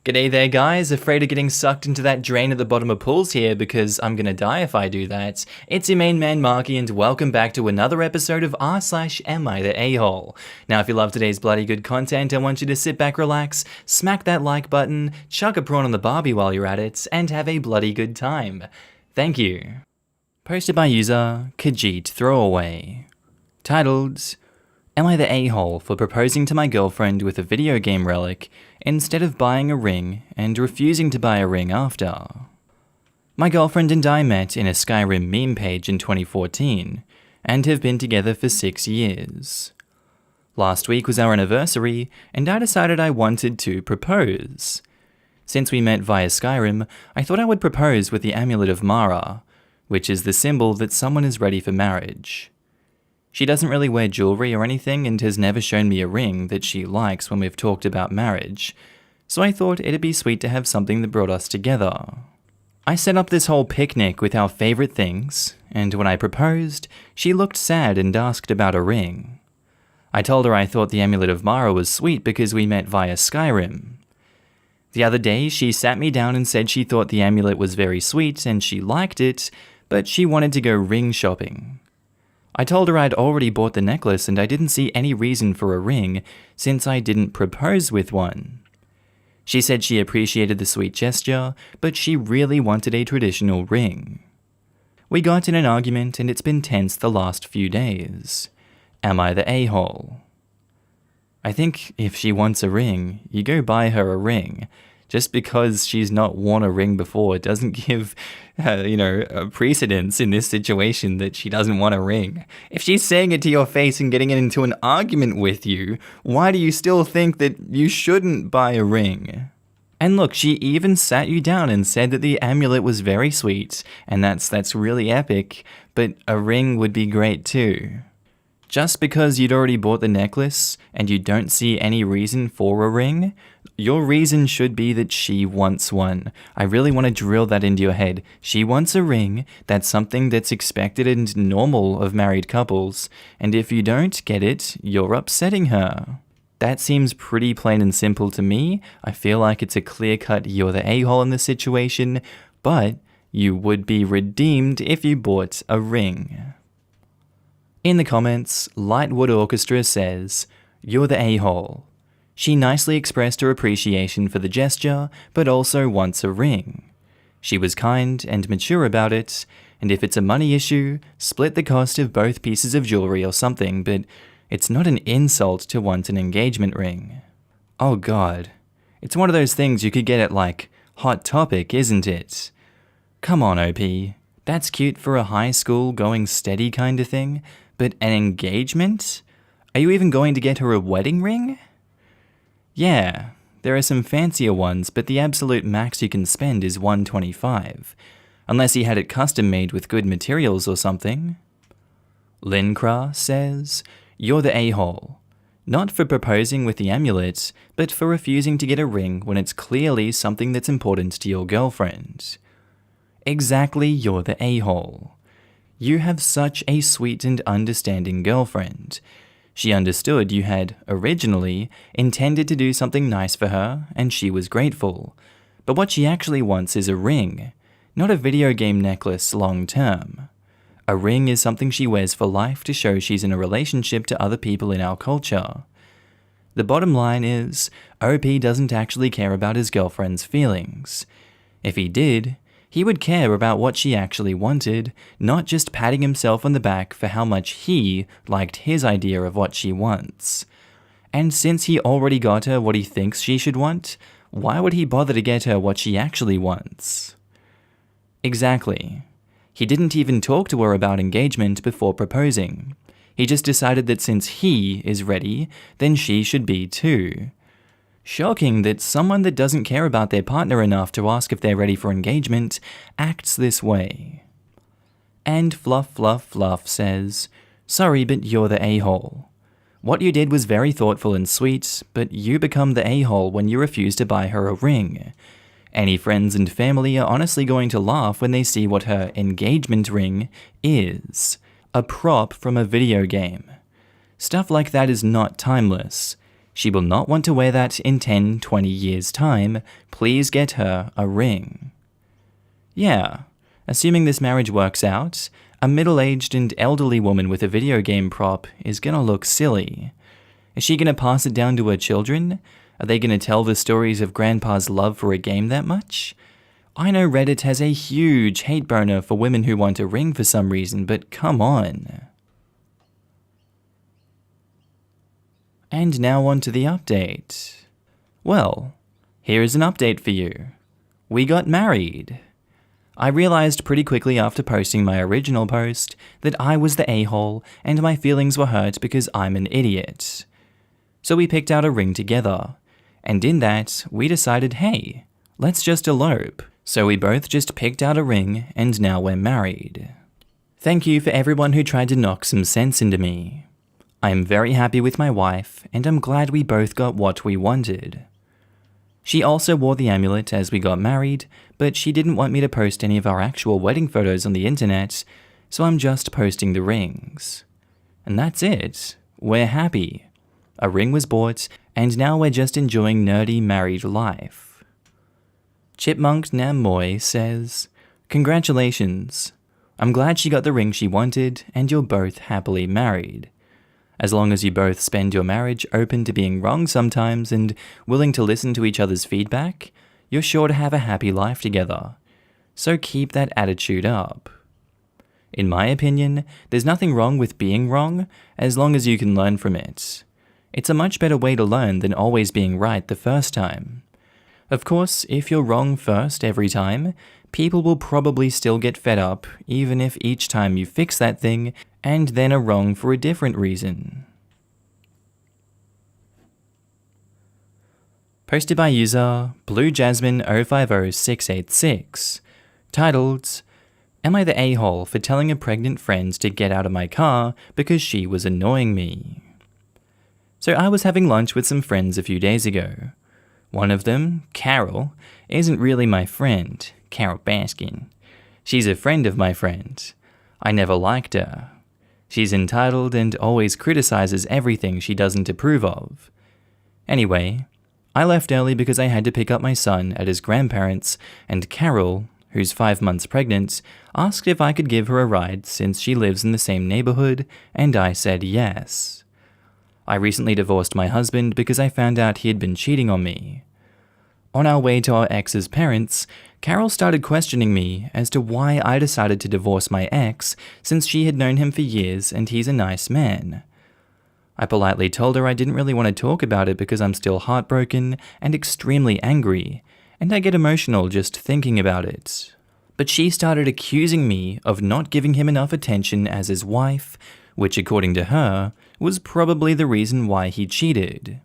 G'day there guys, afraid of getting sucked into that drain at the bottom of pools here because I'm gonna die if I do that. It's your main man Markee and welcome back to another episode of r/AmiTheA. Now if you love today's bloody good content, I want you to sit back, relax, smack that like button, chuck a prawn on the barbie while you're at it, and have a bloody good time. Thank you. Posted by user Khajiit Throwaway. Titled, Am I the a-hole for proposing to my girlfriend with a video game relic instead of buying a ring and refusing to buy a ring after? My girlfriend and I met in a Skyrim meme page in 2014 and have been together for 6 years. Last week was our anniversary and I decided I wanted to propose. Since we met via Skyrim, I thought I would propose with the Amulet of Mara, which is the symbol that someone is ready for marriage. She doesn't really wear jewelry or anything and has never shown me a ring that she likes when we've talked about marriage, so I thought it'd be sweet to have something that brought us together. I set up this whole picnic with our favorite things, and when I proposed, she looked sad and asked about a ring. I told her I thought the Amulet of Mara was sweet because we met via Skyrim. The other day, she sat me down and said she thought the amulet was very sweet and she liked it, but she wanted to go ring shopping. I told her I'd already bought the necklace and I didn't see any reason for a ring since I didn't propose with one. She said she appreciated the sweet gesture, but she really wanted a traditional ring. We got in an argument and it's been tense the last few days. Am I the a-hole? I think if she wants a ring, you go buy her a ring. Just because she's not worn a ring before doesn't give, a precedence in this situation that she doesn't want a ring. If she's saying it to your face and getting into an argument with you, why do you still think that you shouldn't buy a ring? And look, she even sat you down and said that the amulet was very sweet, and that's really epic, but a ring would be great too. Just because you'd already bought the necklace and you don't see any reason for a ring, your reason should be that she wants one. I really want to drill that into your head. She wants a ring, that's something that's expected and normal of married couples, and if you don't get it, you're upsetting her. That seems pretty plain and simple to me. I feel like it's a clear-cut you're the a-hole in this situation, but you would be redeemed if you bought a ring. In the comments, Lightwood Orchestra says, You're the a-hole. She nicely expressed her appreciation for the gesture, but also wants a ring. She was kind and mature about it, and if it's a money issue, split the cost of both pieces of jewelry or something, but it's not an insult to want an engagement ring. Oh god, it's one of those things you could get at like Hot Topic, isn't it? Come on, OP. That's cute for a high school going steady kind of thing, but an engagement? Are you even going to get her a wedding ring? Yeah, there are some fancier ones, but the absolute max you can spend is $125, unless he had it custom made with good materials or something. Lincra says, You're the a-hole. Not for proposing with the amulet, but for refusing to get a ring when it's clearly something that's important to your girlfriend. Exactly, you're the a-hole. You have such a sweet and understanding girlfriend. She understood you had, originally, intended to do something nice for her, and she was grateful. But what she actually wants is a ring, not a video game necklace long term. A ring is something she wears for life to show she's in a relationship to other people in our culture. The bottom line is, OP doesn't actually care about his girlfriend's feelings. If he did, he would care about what she actually wanted, not just patting himself on the back for how much he liked his idea of what she wants. And since he already got her what he thinks she should want, why would he bother to get her what she actually wants? Exactly. He didn't even talk to her about engagement before proposing. He just decided that since he is ready, then she should be too. Shocking that someone that doesn't care about their partner enough to ask if they're ready for engagement acts this way. And Fluff Fluff Fluff says, Sorry, but you're the a-hole. What you did was very thoughtful and sweet, but you become the a-hole when you refuse to buy her a ring. Any friends and family are honestly going to laugh when they see what her engagement ring is. A prop from a video game. Stuff like that is not timeless. She will not want to wear that in 10, 20 years' time. Please get her a ring. Yeah, assuming this marriage works out, a middle-aged and elderly woman with a video game prop is gonna look silly. Is she gonna pass it down to her children? Are they gonna tell the stories of Grandpa's love for a game that much? I know Reddit has a huge hate burner for women who want a ring for some reason, but come on. And now on to the update. Well, here is an update for you. We got married. I realized pretty quickly after posting my original post that I was the a-hole and my feelings were hurt because I'm an idiot. So we picked out a ring together, and in that, we decided, hey, let's just elope. So we both just picked out a ring, and now we're married. Thank you for everyone who tried to knock some sense into me. I am very happy with my wife, and I'm glad we both got what we wanted. She also wore the amulet as we got married, but she didn't want me to post any of our actual wedding photos on the internet, so I'm just posting the rings. And that's it. We're happy. A ring was bought, and now we're just enjoying nerdy married life. Chipmunk Namoy says, "Congratulations. I'm glad she got the ring she wanted, and you're both happily married. As long as you both spend your marriage open to being wrong sometimes and willing to listen to each other's feedback, you're sure to have a happy life together. So keep that attitude up. In my opinion, there's nothing wrong with being wrong, as long as you can learn from it. It's a much better way to learn than always being right the first time. Of course, if you're wrong first every time, people will probably still get fed up, even if each time you fix that thing and then are wrong for a different reason." Posted by user BlueJasmine050686, titled, "Am I the a-hole for telling a pregnant friend to get out of my car because she was annoying me?" So I was having lunch with some friends a few days ago. One of them, Carol, isn't really my friend, Carol Baskin. She's a friend of my friend. I never liked her. She's entitled and always criticizes everything she doesn't approve of. Anyway, I left early because I had to pick up my son at his grandparents', and Carol, who's 5 months pregnant, asked if I could give her a ride since she lives in the same neighborhood, and I said yes. I recently divorced my husband because I found out he had been cheating on me. On our way to our ex's parents, Carol started questioning me as to why I decided to divorce my ex since she had known him for years and he's a nice man. I politely told her I didn't really want to talk about it because I'm still heartbroken and extremely angry, and I get emotional just thinking about it. But she started accusing me of not giving him enough attention as his wife, which according to her, was probably the reason why he cheated.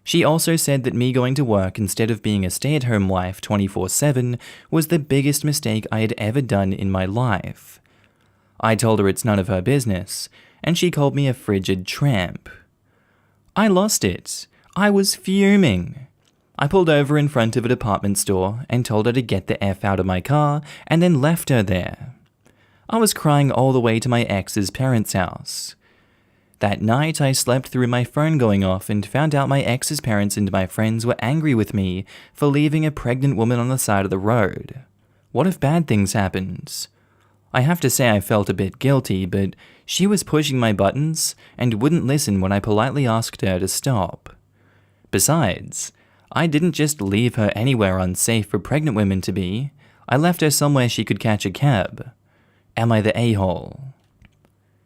She also said that me going to work instead of being a stay-at-home wife 24/7 was the biggest mistake I had ever done in my life. I told her it's none of her business, and she called me a frigid tramp. I lost it. I was fuming. I pulled over in front of a department store and told her to get the F out of my car and then left her there. I was crying all the way to my ex's parents' house. That night, I slept through my phone going off and found out my ex's parents and my friends were angry with me for leaving a pregnant woman on the side of the road. What if bad things happened? I have to say I felt a bit guilty, but she was pushing my buttons and wouldn't listen when I politely asked her to stop. Besides, I didn't just leave her anywhere unsafe for pregnant women to be. I left her somewhere she could catch a cab. Am I the a-hole?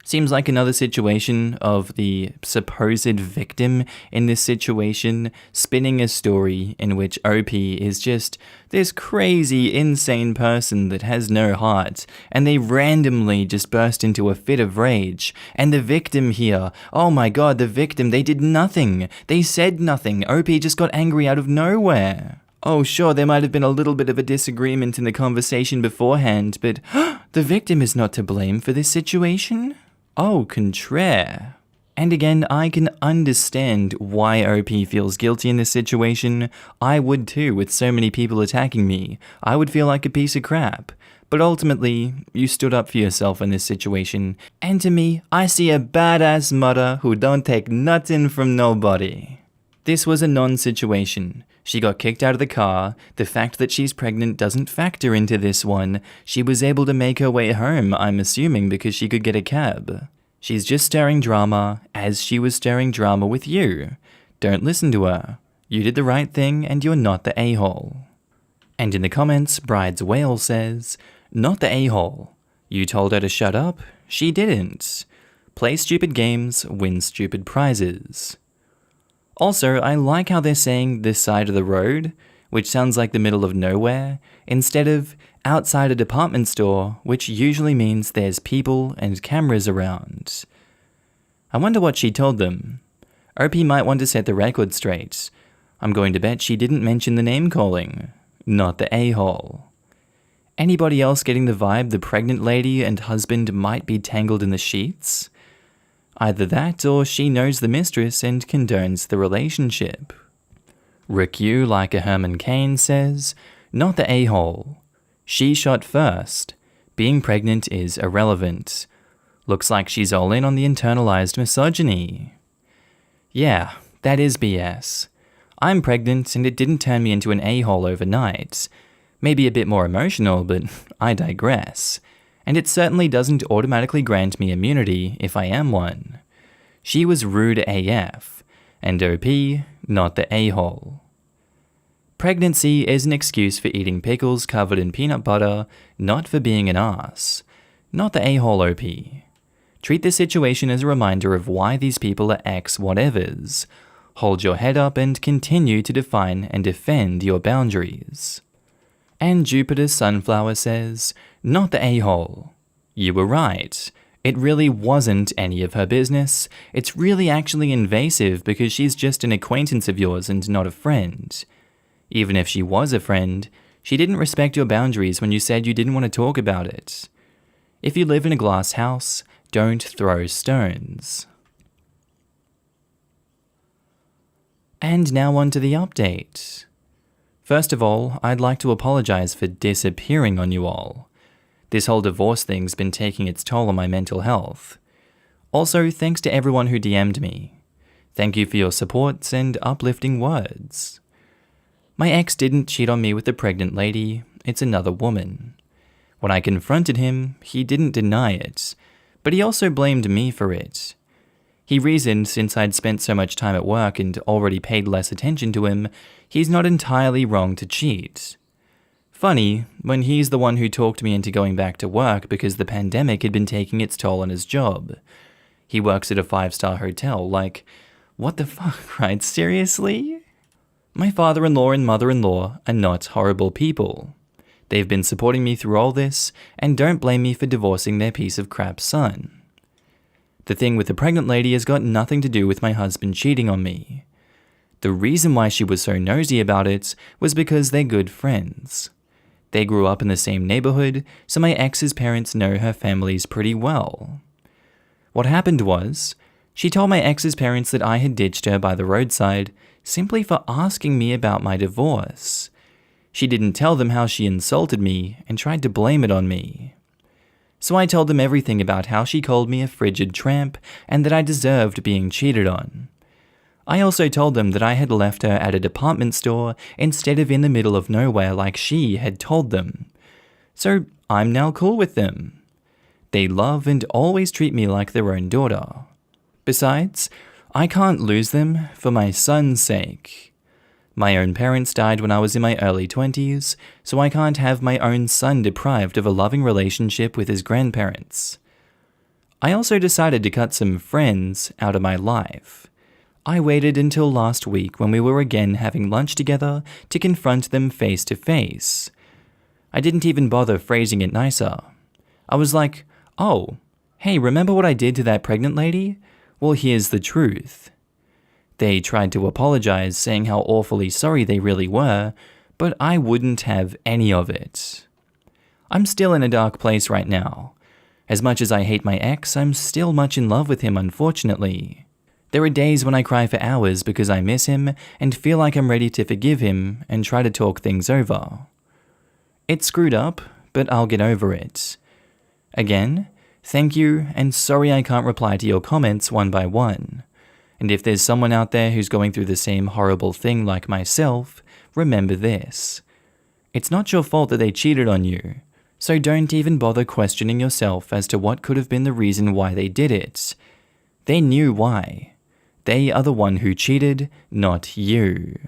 Seems like another situation of the supposed victim in this situation spinning a story in which OP is just this crazy, insane person that has no heart, and they randomly just burst into a fit of rage. And the victim here, oh my god, the victim, they did nothing. They said nothing. OP just got angry out of nowhere. Oh sure, there might have been a little bit of a disagreement in the conversation beforehand, but the victim is not to blame for this situation? Au contraire. And again, I can understand why OP feels guilty in this situation. I would too, with so many people attacking me. I would feel like a piece of crap. But ultimately, you stood up for yourself in this situation. And to me, I see a badass mother who don't take nothing from nobody. This was a non-situation. She got kicked out of the car. The fact that she's pregnant doesn't factor into this one. She was able to make her way home, I'm assuming, because she could get a cab. She's just stirring drama, as she was stirring drama with you. Don't listen to her. You did the right thing, and you're not the a-hole. And in the comments, Bride's Whale says, not the a-hole. You told her to shut up? She didn't. Play stupid games, win stupid prizes. Also, I like how they're saying this side of the road, which sounds like the middle of nowhere, instead of outside a department store, which usually means there's people and cameras around. I wonder what she told them. OP might want to set the record straight. I'm going to bet she didn't mention the name calling, not the a-hole. Anybody else getting the vibe the pregnant lady and husband might be tangled in the sheets? Either that or she knows the mistress and condones the relationship. Ricue, like a Herman Cain, says, not the a-hole. She shot first. Being pregnant is irrelevant. Looks like she's all in on the internalized misogyny. Yeah, that is BS. I'm pregnant and it didn't turn me into an a-hole overnight. Maybe a bit more emotional, but I digress. And it certainly doesn't automatically grant me immunity if I am one. She was rude AF, and OP, not the a-hole. Pregnancy is an excuse for eating pickles covered in peanut butter, not for being an ass. Not the a-hole OP. Treat the situation as a reminder of why these people are ex-whatevers. Hold your head up and continue to define and defend your boundaries. And Jupiter's Sunflower says, not the a-hole. You were right. It really wasn't any of her business. It's really actually invasive because she's just an acquaintance of yours and not a friend. Even if she was a friend, she didn't respect your boundaries when you said you didn't want to talk about it. If you live in a glass house, don't throw stones. And now on to the update. First of all, I'd like to apologize for disappearing on you all. This whole divorce thing's been taking its toll on my mental health. Also, thanks to everyone who DM'd me. Thank you for your supports and uplifting words. My ex didn't cheat on me with the pregnant lady, it's another woman. When I confronted him, he didn't deny it, but he also blamed me for it. He reasoned since I'd spent so much time at work and already paid less attention to him, he's not entirely wrong to cheat. Funny, when he's the one who talked me into going back to work because the pandemic had been taking its toll on his job. He works at a 5-star hotel, like, what the fuck, right? Seriously? My father-in-law and mother-in-law are not horrible people. They've been supporting me through all this, and don't blame me for divorcing their piece of crap son. The thing with the pregnant lady has got nothing to do with my husband cheating on me. The reason why she was so nosy about it was because they're good friends. They grew up in the same neighborhood, so my ex's parents know her families pretty well. What happened was, she told my ex's parents that I had ditched her by the roadside simply for asking me about my divorce. She didn't tell them how she insulted me and tried to blame it on me. So I told them everything about how she called me a frigid tramp and that I deserved being cheated on. I also told them that I had left her at a department store instead of in the middle of nowhere like she had told them. So I'm now cool with them. They love and always treat me like their own daughter. Besides, I can't lose them for my son's sake. My own parents died when I was in my early 20s, so I can't have my own son deprived of a loving relationship with his grandparents. I also decided to cut some friends out of my life. I waited until last week when we were again having lunch together to confront them face to face. I didn't even bother phrasing it nicer. I was like, oh, hey, remember what I did to that pregnant lady? Well, here's the truth. They tried to apologize, saying how awfully sorry they really were, but I wouldn't have any of it. I'm still in a dark place right now. As much as I hate my ex, I'm still much in love with him, unfortunately. There are days when I cry for hours because I miss him and feel like I'm ready to forgive him and try to talk things over. It's screwed up, but I'll get over it. Again, thank you, and sorry I can't reply to your comments one by one. And if there's someone out there who's going through the same horrible thing like myself, remember this. It's not your fault that they cheated on you, so don't even bother questioning yourself as to what could have been the reason why they did it. They knew why. They are the one who cheated, not you.